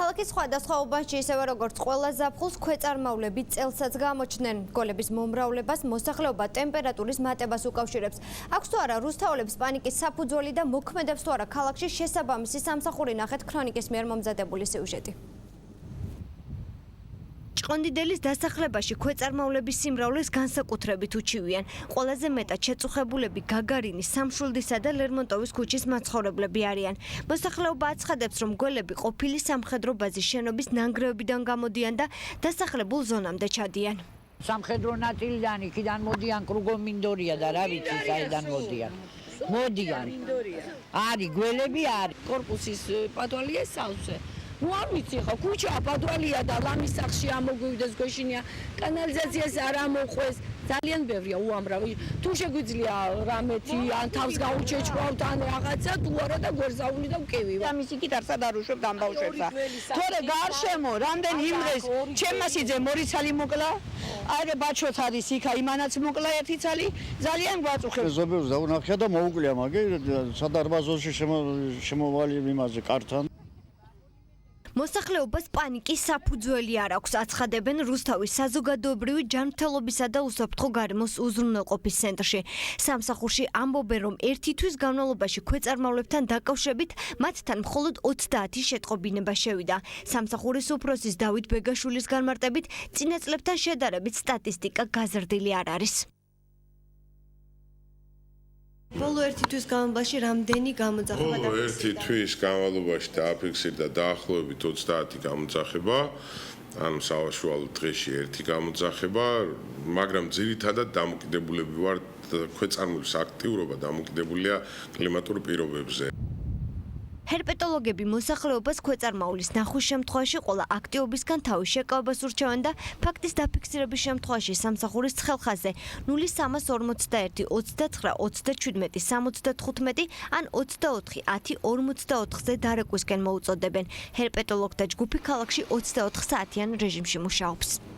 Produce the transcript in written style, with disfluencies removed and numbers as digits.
ქალაქის სხვადასხვა უბანში ისევე როგორც ყველა ზაფხულს ქვეწარმავლები წელსაც გამოჩნდნენ. გოლების მომრავლებას მოსახლეობა ტემპერატურის მატებას უკავშირებს. აქვს თუ არა რუსთაველებს პანიკის საფუძველი და მოქმედებს თუ არა ქალაქში შესაბამისი სამსახური ნახეთ ქრონიკის მიერ მომზადებული სიუჟეტი. ჭყონდიდელის დასახლებაში ქვეწარმავლების სიმრავლეს განსაკუთრებით უჩივიან. ყველაზე მეტად შეწუხებულები გაგარინის, სამშვილდისა და ლერმონტოვის ქუჩის მაცხოვრებლები არიან. მოსახლეობა აცხადებს, რომ გოლები ყოფილი სამხედრო ბაზის შენობის ნანგრევებიდან გამოდიან და დასახლებულ ზონამდე ჩადიან. სამხედრო ნაწილიდან იქიდან მოდიან კრუგომინდორია და რა ვიცი საიდან მოდიან. მოდიან. არის გველები არის. კორპუსის პატვალია სავსე. Ну არ ვიცი ხო ქუჩა პატვალია და ლამის სახში ამოგვივდეს გვეშინია კანალიზაციას არ ამოყვეს ძალიან ბევრია უამრავი თუ შეგვიძლია რამეთი ან თავს გაუჩეჭვავთ ან რაღაცა თუ არა და გვერზაული და ვკევი ამის იქით არ უშვებთ ამ ბავშვებსა თორე გარშემო რამდენი იმრეს ჩემასიძე მორიცალი მოკლა აი ბაჩოც არის იქა იმანაც მოკლა ერთი ცალი ძალიან გვაწუხებს ზოგიერთს დაუნახია და მოუკლია მაგე სადარბაზოში შემოვალი იმაზე კართან მოსახლეობას პანიკის საფუძველი არ აქვს, აცხადებენ რუსთავის საზოგადოებრივი ჯანმრთელობისა და უსაფრთხო გარემოს უზრუნველყოფის ცენტრში. სამსახურში ამბობენ, რომ ერთი თვის განმავლობაში ქვეწარმავლებთან დაკავშირებით მათთან მხოლოდ 30 შეტყობინება შევიდა. სამსახურის უფროსის დავით ბეგაშვილის განმარტებით, წინა წლებთან შედარებით სტატისტიკა გაზრდილი არ არის. ბოლო ერთი თვის განმავლობაში რამდენი გამოძახება ბოლო ერთი თვის განმავლობაში დააფიქსირდა დაახლოებით 30 გამოძახება, ან სავაშუალო დღეში ერთი გამოძახება, მაგრამ ძირითადად დამოკიდებულები ვართ ქვეწარმავლის აქტიურობა დამოკიდებულია კლიმატურ პირობებზე. ჰერპეტოლოგები მოსახლეობას ქვეწარმავლის ნახვის შემთხვევაში ყველა აქტივობისგან თავის შეკავებას ურჩევენ და ფაქტის დაფიქსირების შემთხვევაში სამსახურის ცხელხაზე 0341 29 37 75 ან 24 10 44-ზე დარეკვისკენ მოუწოდებენ. ჰერპეტოლოგთა ჯგუფი ქალაქში 24 საათიან რეჟიმში მუშაობს.